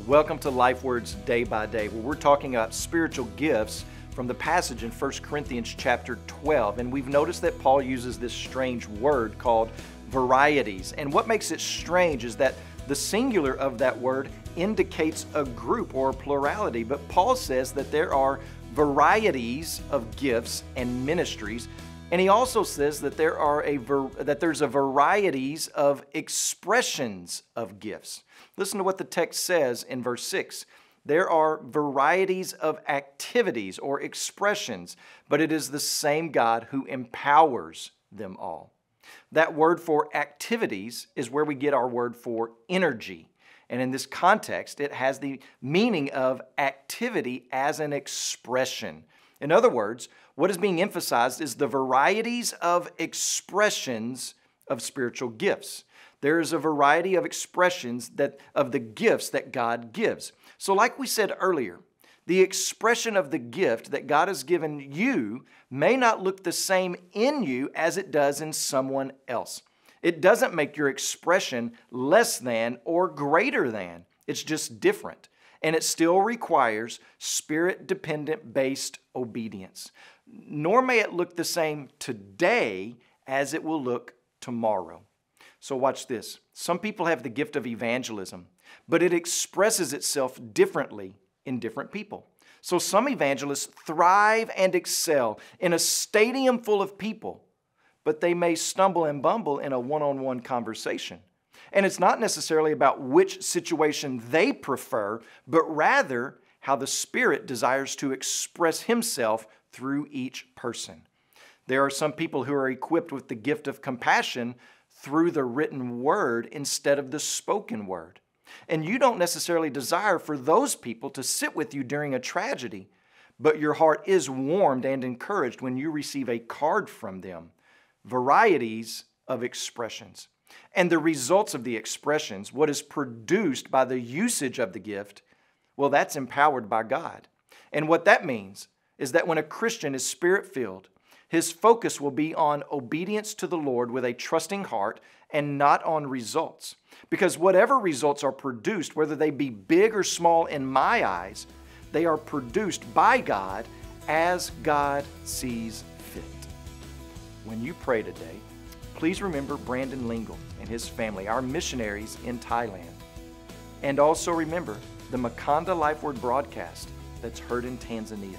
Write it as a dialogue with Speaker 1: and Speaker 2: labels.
Speaker 1: Welcome to Lifeword's Day by Day, where we're talking about spiritual gifts from the passage in 1 Corinthians chapter 12. And we've noticed that Paul uses this strange word called varieties. And what makes it strange is that the singular of that word indicates a group or a plurality. But Paul says that there are varieties of gifts and ministries. And he also says that there's a varieties of expressions of gifts. Listen to what the text says in verse 6. There are varieties of activities or expressions, but it is the same God who empowers them all. That word for activities is where we get our word for energy. And in this context, it has the meaning of activity as an expression. In other words, what is being emphasized is the varieties of expressions of spiritual gifts. There is a variety of expressions of the gifts that God gives. So like we said earlier, the expression of the gift that God has given you may not look the same in you as it does in someone else. It doesn't make your expression less than or greater than. It's just different. And it still requires spirit-dependent based obedience. Nor may it look the same today as it will look tomorrow. So watch this. Some people have the gift of evangelism, but it expresses itself differently in different people. So some evangelists thrive and excel in a stadium full of people, but they may stumble and bumble in a one-on-one conversation. And it's not necessarily about which situation they prefer, but rather how the Spirit desires to express Himself through each person. There are some people who are equipped with the gift of compassion through the written word instead of the spoken word. And you don't necessarily desire for those people to sit with you during a tragedy, but your heart is warmed and encouraged when you receive a card from them. Varieties of expressions. And the results of the expressions, what is produced by the usage of the gift, well, that's empowered by God. And what that means is that when a Christian is Spirit-filled, his focus will be on obedience to the Lord with a trusting heart and not on results. Because whatever results are produced, whether they be big or small in my eyes, they are produced by God as God sees fit. When you pray today, please remember Brandon Lingle and his family, our missionaries in Thailand. And also remember the Makanda Lifeword broadcast that's heard in Tanzania.